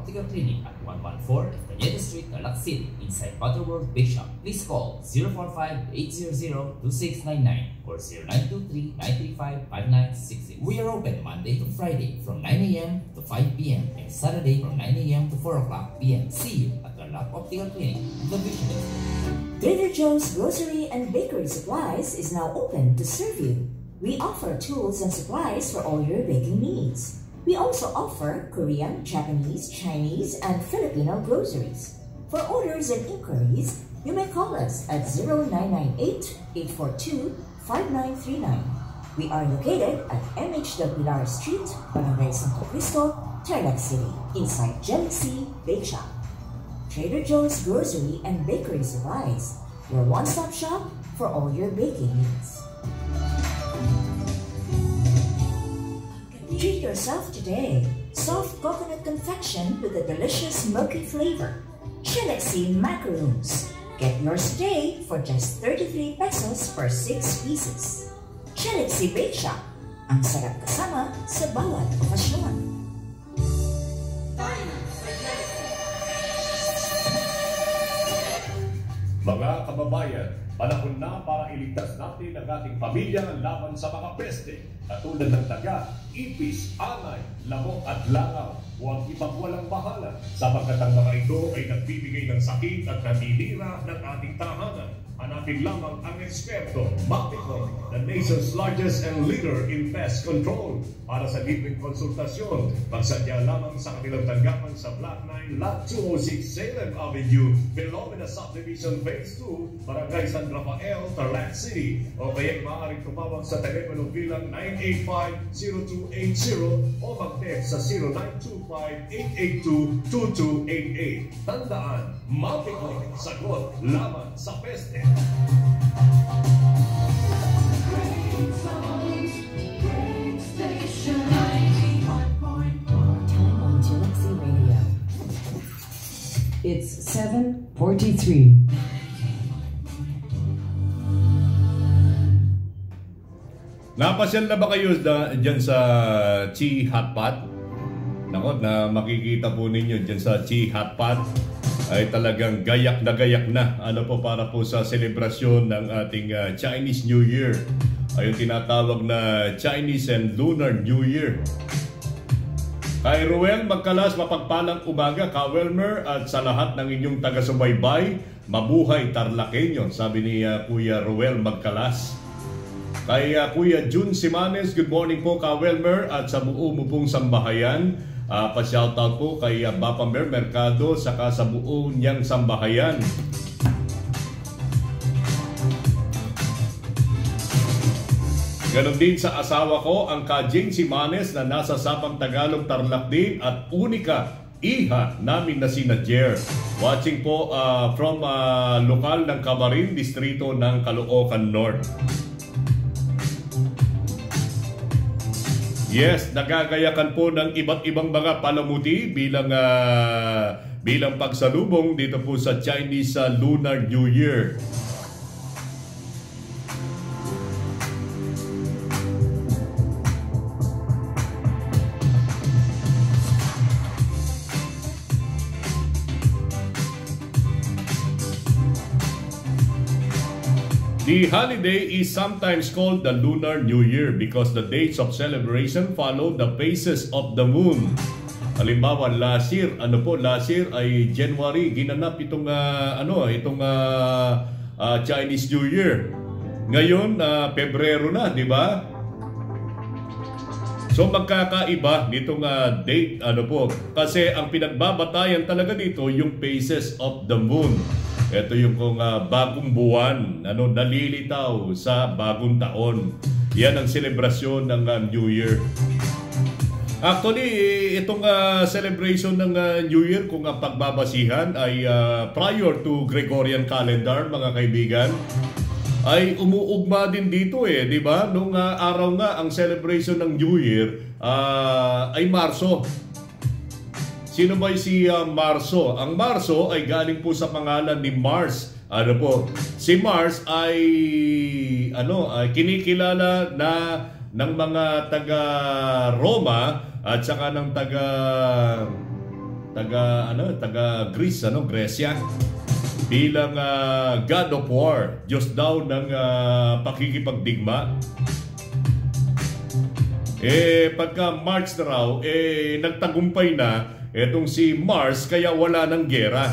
Optical Clinic at 114 Cañete Street, Tarlac City, inside Butterworld Big Shop. Please call 045-800-2699 or 0923-935-5966. We are open Monday to Friday from 9 a.m. to 5 p.m. and Saturday from 9 a.m. to 4 o'clock p.m. See you at Tarlac Optical Clinic, the Vision Desk. Trader Joe's Grocery and Bakery Supplies is now open to serve you. We offer tools and supplies for all your baking needs. We also offer Korean, Japanese, Chinese, and Filipino groceries. For orders and inquiries, you may call us at 0998-842-5939. We are located at MH Pilar Street, Barangay Santo Cristo, Tarlac City, inside Galaxy Bake Shop. Trader Joe's Grocery and Bakery Supplies, your one-stop shop for all your baking needs. Treat yourself today. Soft coconut confection with a delicious milky flavor. Galaxy Macaroons. Get yours today for just 33 pesos per 6 pieces. Galaxy Bake Shop. Ang sarap kasama sa bawat okasyon. Mga kababayan, panahon na para iligtas natin ang ating pamilya laban sa mga peste katulad ng daga, ipis, anay, lamok at langaw. Huwag ipagwalang bahala sapagkat ang mga ito ay nagbibigay ng sakit at naninira ng ating tahanan. Hanapin lamang ang eksperto, Mapicon, the nation's largest and leader in pest control. Para sa libreng konsultasyon, magsadya lamang sa kanilang tanggapan sa Block 9, Lot 206 Salem Avenue, Philomena Subdivision Phase 2, Barangay San Rafael, Tarlac City. O kaya maaaring tumawag sa telepono bilang 985-0280 o mag-text sa 0925-882-2288. Tandaan, Mapicon, sagot laban sa peste. It's 7:43. Napasyal na ba kayo dyan sa Chi Hot Pot? Nako, na makikita po ninyo dyan sa Chi Hot Pot ay talagang gayak na. Ano po, para po sa selebrasyon ng ating Chinese New Year. Ay yung tinatawag na Chinese and Lunar New Year. Kay Ruel Magkalas, mapagpalang umaga, Kawelmer, at sa lahat ng inyong taga-subaybay, mabuhay Tarlakenyo, sabi ni Kuya Ruel Magkalas. Kay Kuya Jun Simanes, good morning po Kawelmer, at sa buo mo pong sambahayan. Pa-shoutout po kay Bapamer Mercado, saka sa buo niyang sambahayan. Ganon din sa asawa ko, ang Kajing Simanes, na nasa Sapang Tagalog, Tarlac din, at unika iha namin na si Najer. Watching po from lokal ng Cabarin, distrito ng Caloocan North. Yes, nagagayakan po ng iba't ibang mga palamuti bilang pagsalubong dito po sa Chinese Lunar New Year. The holiday is sometimes called the Lunar New Year because the dates of celebration follow the phases of the moon. Halimbawa, last year ay January, ginanap itong Chinese New Year. Ngayon, Pebrero na, di ba? So magkakaiba nitong date, kasi ang pinagbabatayan talaga dito yung phases of the moon. Ito yung kung bagong buwan, nalilitaw sa bagong taon. Yan ang selebrasyon ng New Year. Actually, itong celebration ng New Year, kung ang pagbabasihan ay prior to Gregorian calendar, mga kaibigan, ay umuugma din dito di ba? Nung araw nga ang celebration ng New Year ay Marso. Sino ba si Marso? Ang Marso ay galing po sa pangalan ni Mars. Si Mars ay kinikilala na ng mga taga Roma at saka ng taga taga Greece, Grecia. Bilang God of War, Diyos daw ng pakikipagdigma. Pagka March na raw, nagtagumpay na etong si Mars, kaya wala ng gera.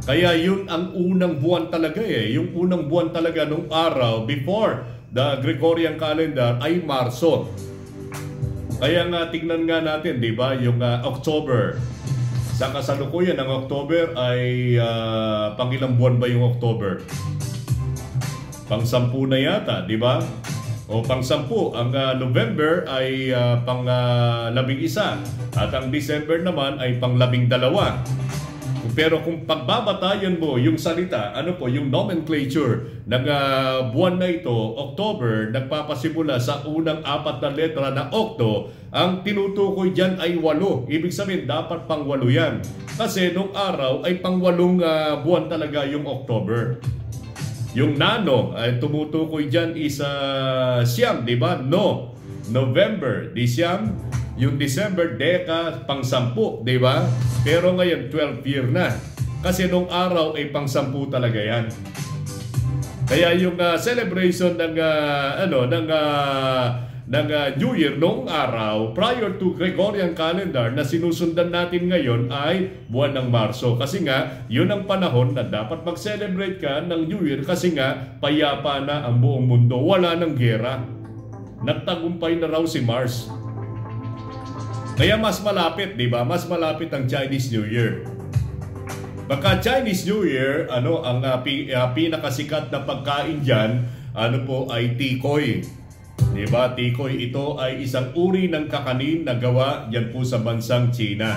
Kaya yun ang unang buwan talaga Yung unang buwan talaga nung araw before the Gregorian calendar ay Marso. Kaya nga tignan nga natin, di ba, yung October. Sa kasalukuyan ng October ay pangilang buwan ba yung October? Pang-10 na yata, di ba? O pang-10. Ang November ay pang-11 at ang December naman ay pang-12. Pero kung pagbabatayan mo yung salita, yung nomenclature ng buwan na ito, October, nagpapasimula sa unang 4 na letra na Octo, ang tinutukoy dyan ay 8. Ibig sabihin, dapat pang-8 yan. Kasi nung araw ay pang-8 buwan talaga yung October. Yung nano ay tumutukoy dyan is siyam, di ba? No. November, di siyam. Yung December, deka, pang-10, di ba? Pero ngayon, 12 year na. Kasi nung araw ay pang-10 talaga yan. Kaya yung celebration ng New Year noong araw, prior to Gregorian calendar na sinusundan natin ngayon ay buwan ng Marso. Kasi nga, yun ang panahon na dapat mag-celebrate ka ng New Year kasi nga, payapa na ang buong mundo. Wala ng gera. Nagtagumpay na raw si Mars. Kaya mas malapit, di ba? Mas malapit ang Chinese New Year. Baka Chinese New Year, ang pinakasikat na pagkain dyan, ay tikoy. Di ba? Tikoy, ito ay isang uri ng kakanin na gawa dyan po sa bansang China.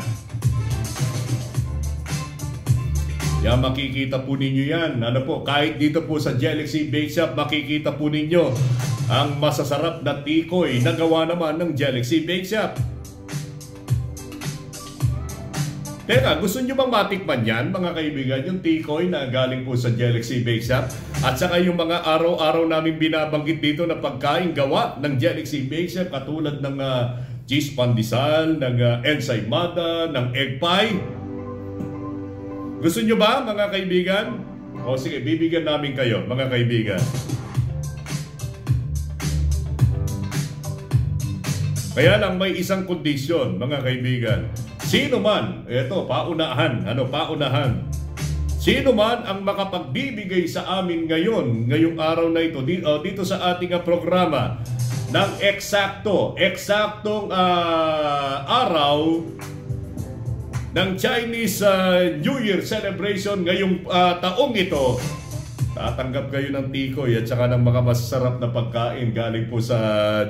Yan, makikita po ninyo yan. Kahit dito po sa Galaxy Bake Shop, makikita po ninyo ang masasarap na tikoy na gawa naman ng Galaxy Bake Shop. Teka, gusto nyo bang matikman yan, mga kaibigan, yung tikoy na galing po sa Galaxy Bake Shop? At saka yung mga araw-araw namin binabanggit dito na pagkain gawa ng Galaxy Bake Shop, katulad ng cheese pandesal, ng ensaymada, ng egg pie. Gusto nyo ba, mga kaibigan? O sige, bibigyan namin kayo, mga kaibigan. Kaya lang may isang kondisyon, mga kaibigan. Sino man, eto, paunahan, paunahan. Sino man ang makapagbibigay sa amin ngayong araw na ito, dito sa ating programa, ng eksaktong araw ng Chinese New Year celebration ngayong taong ito, tatanggap kayo ng tikoy at saka ng mga masasarap na pagkain galing po sa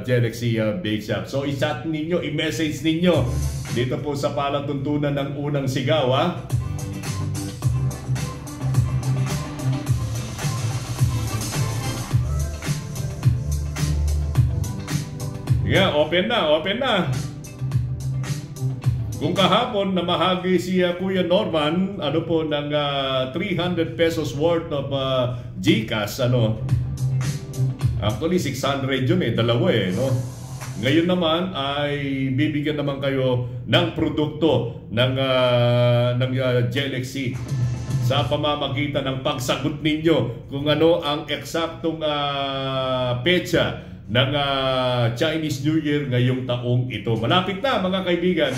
Galaxy Bake Shop. So i-chat ninyo, i-message ninyo dito po sa palatuntunan ng unang sigaw, Yeah, open na. Kung kahapon namahagi si Kuya Norman ng 300 pesos worth of GCash, actually 600 yun dalawa no? Ngayon naman ay bibigyan naman kayo ng produkto ng Galaxy sa pamamagitan ng pagsagot ninyo kung ano ang eksaktong petsa ng Chinese New Year ngayong taong ito. Malapit na, mga kaibigan.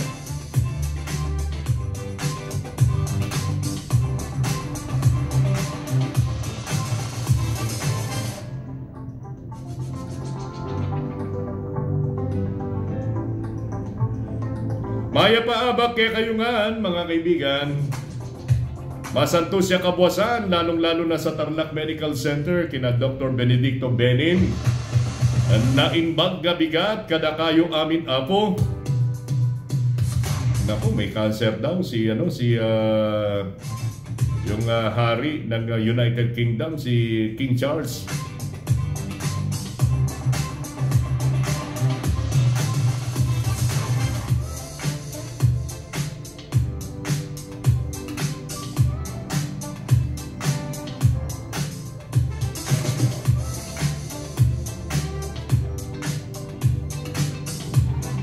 Maya paabak kay kayungan, mga kaibigan. Masanto siya kabuwasan, lalong-lalo na sa Tarlac Medical Center, kina Dr. Benedicto Benin. Naimbag gabigat, kada kayo amin apo. Naku, may cancer daw yung hari ng United Kingdom, si King Charles.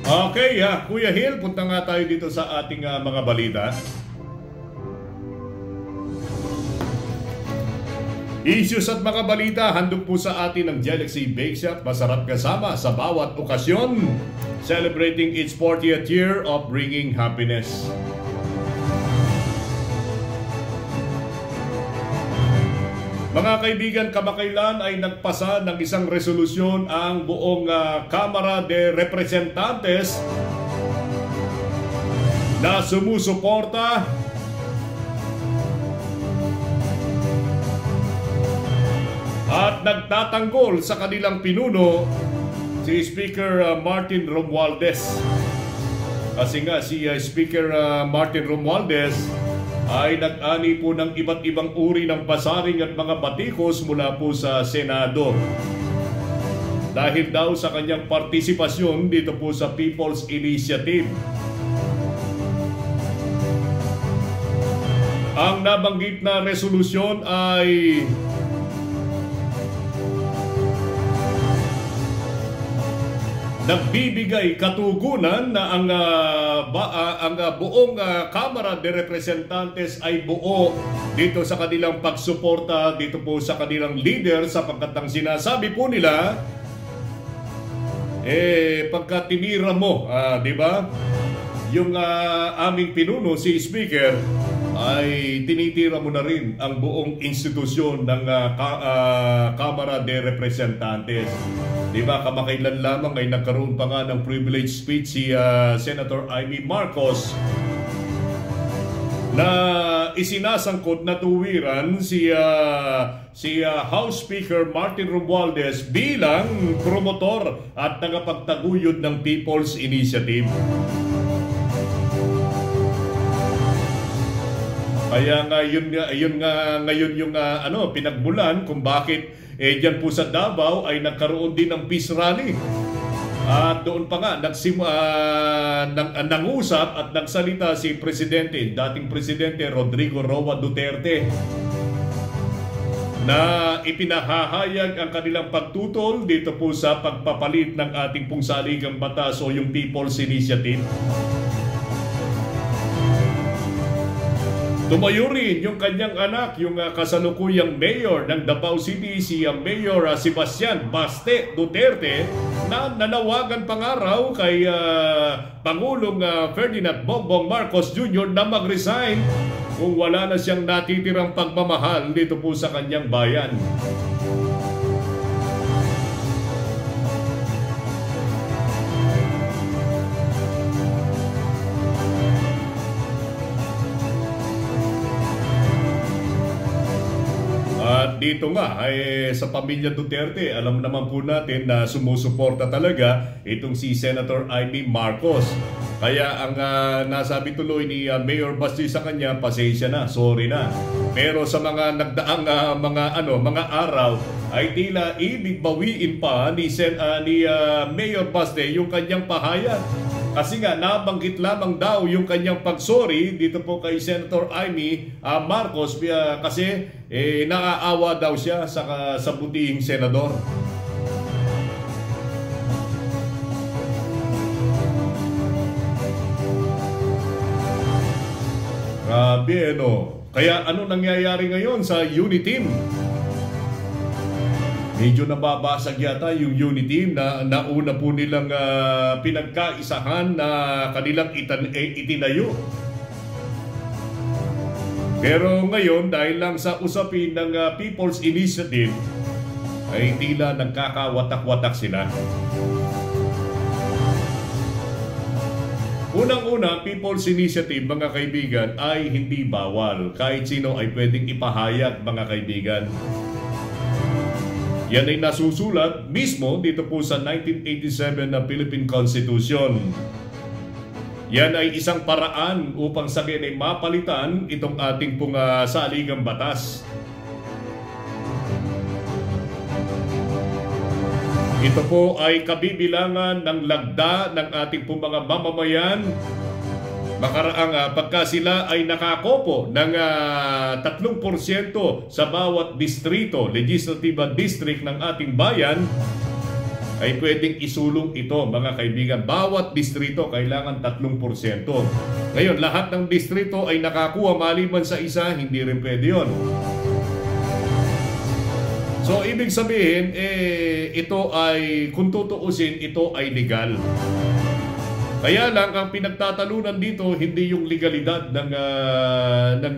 Okay, Kuya Hill, punta nga tayo dito sa ating mga balita. Issues at mga balita, handog po sa atin ng Galaxy Bake Shop. Masarap kasama sa bawat okasyon. Celebrating its 40th year of bringing happiness. Mga kaibigan, kamakailan ay nagpasa ng isang resolusyon ang buong Kamara de Representantes na sumusuporta at nagtatanggol sa kanilang pinuno si Speaker Martin Romualdez. Kasi nga si Speaker Martin Romualdez ay nag-ani po ng iba't ibang uri ng pasaring at mga batikos mula po sa Senado. Dahil daw sa kanyang partisipasyon dito po sa People's Initiative. Ang nabanggit na resolusyon ay nagbibigay katugunan na ang buong Kamara de Representantes ay buo dito sa kanilang pagsuporta dito po sa kanilang leader, sapagkat ang sinasabi po nila pagka tinira mo, di ba? Yung aming pinuno, si Speaker, ay tinitira mo na rin ang buong institusyon ng Kamara de Representantes. Di ba, kamakailan lamang ay nagkaroon pa nga ng privilege speech si Senator Amy Marcos na isinasangkot na tuwiran si House Speaker Martin Romualdez bilang promotor at tagapagtaguyod ng People's Initiative. Kaya ngayon yung pinagmulan kung bakit diyan po sa Davao ay nagkaroon din ng peace rally. At doon pa nga nangusap at nagsalita si dating Presidente Rodrigo Roa Duterte na ipinahahayag ang kanilang pagtutol dito po sa pagpapalit ng ating pong saligang batas o yung People's Initiative. Tumayo rin yung kanyang anak, yung kasalukuyang mayor ng Davao City, si Mayor Sebastian Baste Duterte, na nanawagan pangaraw kay Pangulong Ferdinand Bongbong Marcos Jr. na mag-resign kung wala na siyang natitirang pagmamahal dito po sa kanyang bayan. At dito nga ay sa pamilya Duterte, alam naman po natin na sumusuporta talaga itong si Senator Amy Marcos. Kaya ang nasabi tuloy ni Mayor Basti sa kanya, pasensya na, sorry na. Pero sa mga nagdaang mga araw ay tila ibig bawiin pa ni Mayor Basti yung kanyang pahayag. Kasi nga nabanggit lamang daw yung kanyang pagsorry dito po kay Senator Amy Marcos kasi naaawa daw siya sa butihing senador. Grabe, Kaya ano nangyayari ngayon sa Uniteam? Medyo nababasag yata yung Uniteam na nauna po nilang pinagkaisahan na kanilang itinayo. Pero ngayon, dahil lang sa usapin ng People's Initiative, ay tila nagkakawatak-watak sila. Unang-una, People's Initiative, mga kaibigan, ay hindi bawal. Kahit sino ay pwedeng ipahayag, mga kaibigan. Yan ay nasusulat mismo dito po sa 1987 na Philippine Constitution. Yan ay isang paraan upang sabihin ay mapalitan itong ating pong saligang batas. Ito po ay kabibilangan ng lagda ng ating pong mga mamamayan makaraang pagka sila ay nakakopo ng 3% sa bawat distrito, legislative district ng ating bayan, ay pwedeng isulong ito, mga kaibigan. Bawat distrito kailangan 3%. Ngayon, lahat ng distrito ay nakakuha maliban sa isa, hindi rin pwede yun. So, ibig sabihin, ito ay, kung tutuusin, ito ay legal. Kaya lang, ang pinagtatalunan dito, hindi yung legalidad ng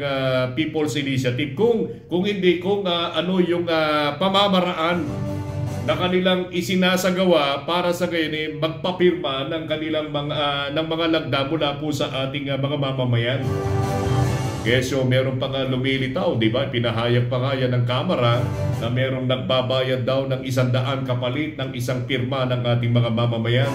People's Initiative. Kung hindi, ano yung pamamaraan na kanilang isinasagawa para sa gayon magpapirma ng kanilang ng mga lagda mula po sa ating mga mamamayan. Kesyo, meron pa nga lumilitaw, di ba? Pinahayag pa nga yan ng Kamara na merong nagbabayad daw ng 100 kapalit ng isang pirma ng ating mga mamamayan.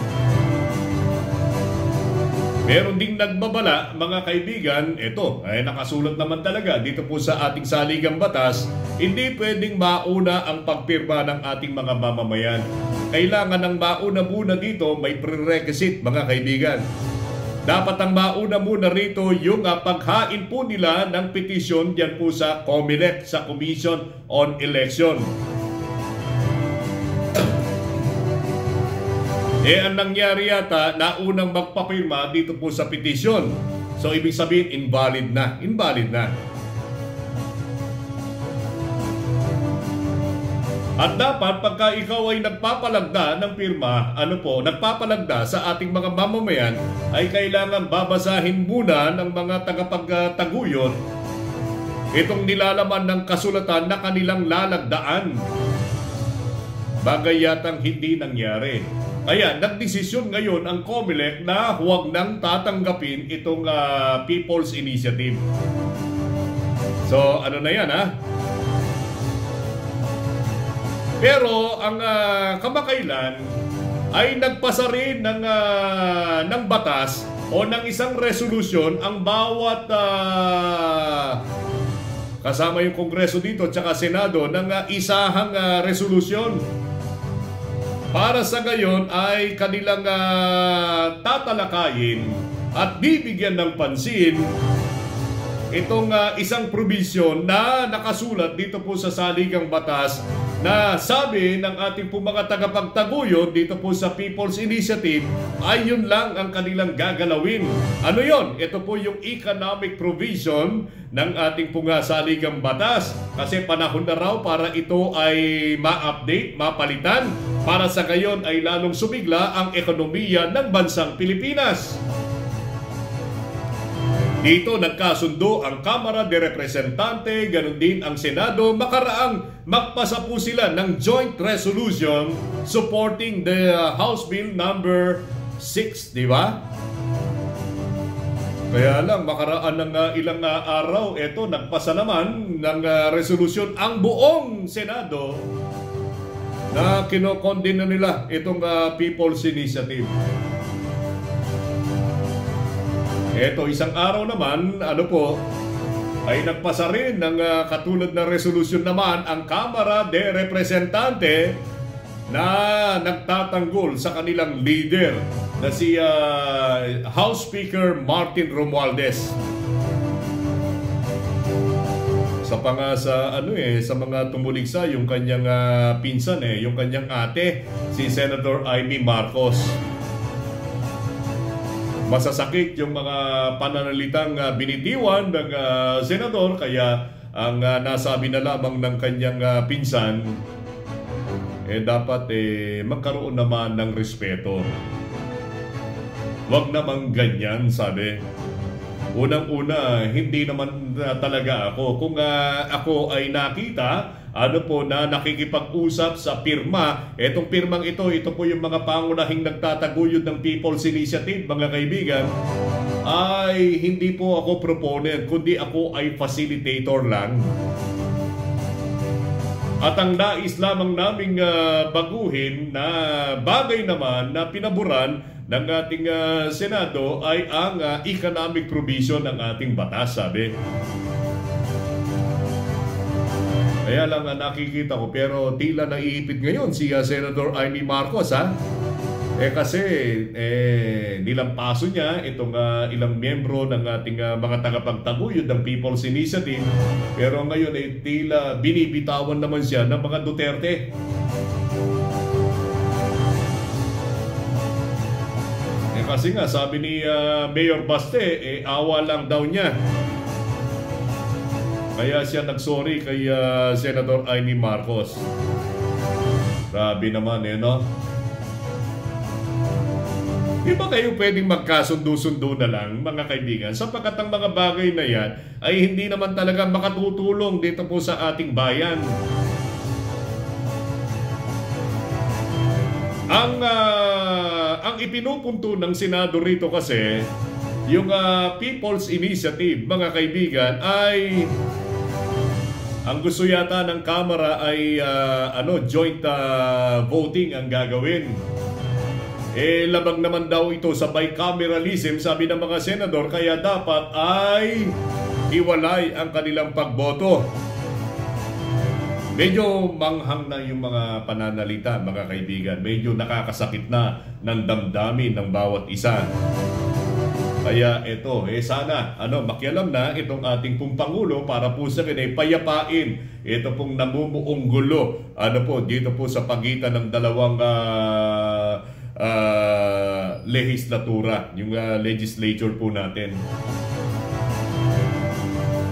Meron ding nagbabala, mga kaibigan, ito, ay nakasulat naman talaga dito po sa ating saligang batas, hindi pwedeng mauna ang pagpirma ng ating mga mamamayan. Kailangan ng mauna muna dito, may prerequisite, mga kaibigan. Dapat ang mauna muna rito yung paghain po nila ng petisyon diyan po sa COMELEC, sa Commission on Election. Ang nangyari yata, naunang magpapirma dito po sa petisyon. So, ibig sabihin, invalid na. Invalid na. At dapat, pagka ikaw ay nagpapalagda ng pirma, nagpapalagda sa ating mga mamamayan, ay kailangan babasahin muna ng mga tagapagtaguyod itong nilalaman ng kasulatan na kanilang lalagdaan. Bagay yatang hindi nangyari. Kaya nagdesisyon ngayon ang COMELEC na huwag nang tatanggapin itong People's Initiative. So ano na yan Pero ang kamakailan ay nagpasa rin ng batas o ng isang resolusyon ang bawat kasama yung Kongreso dito at Senado ng isahang resolusyon. Para sa gayon ay kanilang tatalakayin at bibigyan ng pansin itong isang provision na nakasulat dito po sa saligang batas na sabi ng ating po mga tagapagtaguyod dito po sa People's Initiative ay yun lang ang kanilang gagalawin. Ano yon? Ito po yung economic provision ng ating po saligang batas kasi panahon na raw para ito ay ma-update, mapalitan para sa gayon ay lalong sumigla ang ekonomiya ng bansang Pilipinas. Dito nagkasundo ang Kamara de Representante, ganun din ang Senado. Makaraang magpasa po sila ng joint resolution supporting the House Bill number 6, di ba? Kaya lang, makaraan ng ilang araw, eto, nagpasa naman ng resolution ang buong Senado na kinokondena nila itong People's Initiative. Eto, isang araw naman, ay nagpasa rin ng katulad na resolusyon naman ang Kamara de Representante na nagtatanggol sa kanilang leader na si House Speaker Martin Romualdez. Sa sa mga tumuligsa yung kanyang pinsan yung kanyang ate, si Senator Amy Marcos. Masasakit yung mga pananalitang binitiwan ng senador kaya ang nasabi na lamang ng kanyang pinsan dapat magkaroon naman ng respeto. Wag namang ganyan, sabi. Unang-una, hindi naman talaga ako. Kung ako ay nakita na nakikipag-usap sa pirma, etong pirmang ito po yung mga pangunahing nagtataguyod ng People's Initiative, mga kaibigan, ay hindi po ako proponent, kundi ako ay facilitator lang. At ang nais lamang naming baguhin na bagay naman na pinaboran ng ating Senado ay ang economic provision ng ating batas, sabi. Kaya lang nakikita ko, pero tila naiipit ngayon si Senator Amy Marcos, kasi nilampaso niya itong ilang miyembro ng ating mga tagapagtaguyod ng People's Initiative, pero ngayon tila binibitawan naman siya ng mga Duterte. Kasi nga sabi ni Mayor Baste, awa lang daw niya. Kaya siya nagsorry kay Senator Amy Marcos. Grabe naman no? Di ba kayo pwedeng magkasundo-sundo na lang, mga kaibigan, sapagkat ang mga bagay na yan ay hindi naman talaga makatutulong dito po sa ating bayan. Ang ipinupunto ng Senado rito kasi, yung People's Initiative, mga kaibigan, ay ang gusto yata ng Kamara ay joint voting ang gagawin. Labag naman daw ito sa bicameralism, sabi ng mga senador, kaya dapat ay hiwalay ang kanilang pagboto. Medyo manghang na yung mga pananalita, mga kaibigan. Medyo nakakasakit na ng damdamin ng bawat isa. Kaya ito, sana makialam na itong ating pong Pangulo para po sa payapain ito pong namumuong gulo dito po sa pagitan ng dalawang legislatura, yung legislature po natin.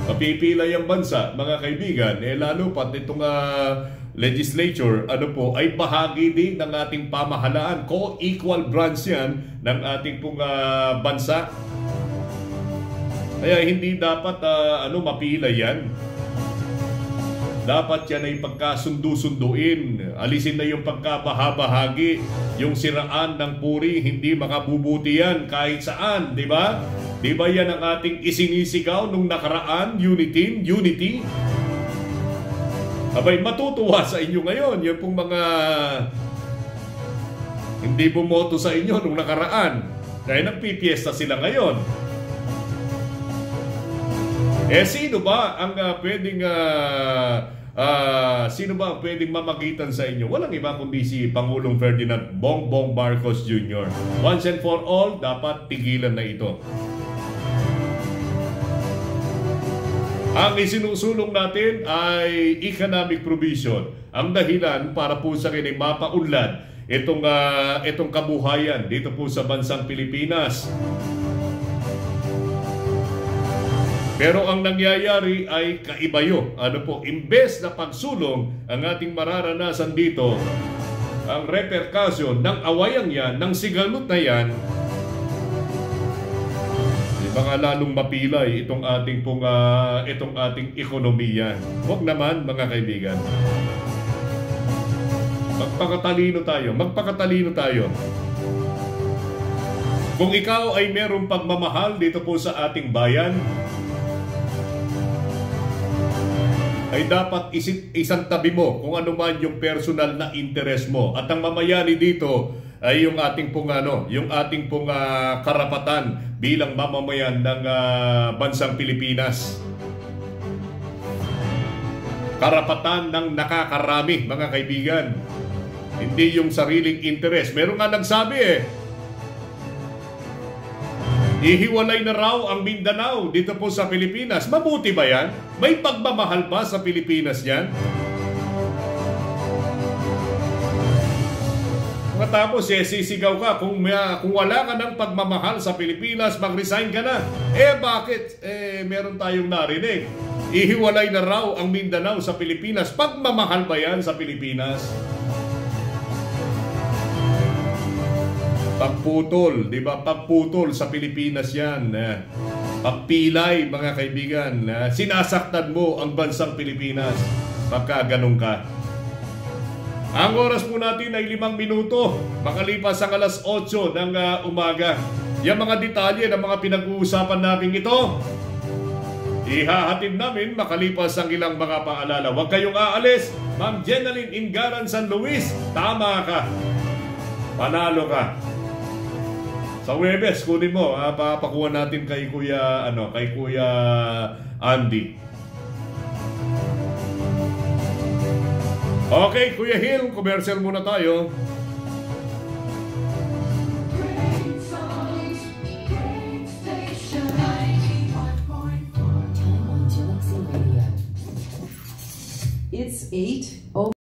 Mapipila yung bansa, mga kaibigan, lalo pat itong legislature, ay bahagi din ng ating pamahalaan. Co-equal branch yan ng ating pong bansa. Kaya hindi dapat mapila yan. Dapat yan ay pagkasundu-sunduin. Alisin na yung pagkabahabahagi. Yung siraan ng puri, hindi makabubuti yan kahit saan, di ba? Di ba yan ang ating isinisigaw nung nakaraan? Unity? Abay, matutuwa sa inyo ngayon. Yung pong mga hindi bumoto sa inyo nung nakaraan. Dahil nagpipiesta sila ngayon. Sino ba ang pwedeng mamagitan sa inyo? Walang iba kundi si Pangulong Ferdinand Bongbong Marcos Jr. Once and for all, dapat tigilan na ito. Ang isinusulong natin ay economic provision. Ang dahilan para po sa akin ay mapaunlad itong kabuhayan dito po sa bansang Pilipinas. Pero ang nangyayari ay kaibayo. Imbes na pagsulong ang ating mararanasan dito, ang repercussion ng awayang yan, ng sigalot na yan, baka lalong mapilay itong ating ekonomiya. Huwag naman, mga kaibigan. Magpakatalino tayo. Kung ikaw ay merong pagmamahal dito po sa ating bayan, ay dapat isang tabi mo kung ano man yung personal na interest mo. At ang mamayani dito ay yung ating pong karapatan bilang mamamayan ng bansang Pilipinas. Karapatan ng nakakarami, mga kaibigan. Hindi yung sariling interest. Meron nga nagsabi ihiwalay na raw ang Mindanao dito po sa Pilipinas. Mabuti ba yan? May pagmamahal ba sa Pilipinas yan? Matapos sisigaw ka kung wala ka ng pagmamahal sa Pilipinas, mag-resign ka na. Bakit? Meron tayong narinig. Ihiwalay na raw ang Mindanao sa Pilipinas. Pagmamahal ba yan sa Pilipinas? Pagputol, di ba? Pagputol sa Pilipinas yan. Pagpilay, mga kaibigan. Sinasaktan mo ang bansang Pilipinas pagka ganun ka. Ang oras po natin ay 5 minuto. Makalipas ang alas 8 ng umaga. Yung mga detalye ng mga pinag-uusapan namin ito, ihahatid namin makalipas ang ilang mga paalala. Huwag kayong aalis. Ma'am Jenaline Ingaran San Luis, tama ka. Panalo ka. Sa Webes, kunin mo, papakuha natin kay Kuya Andy. Okay, Kuya Hill, commercial muna tayo. It's 8:00.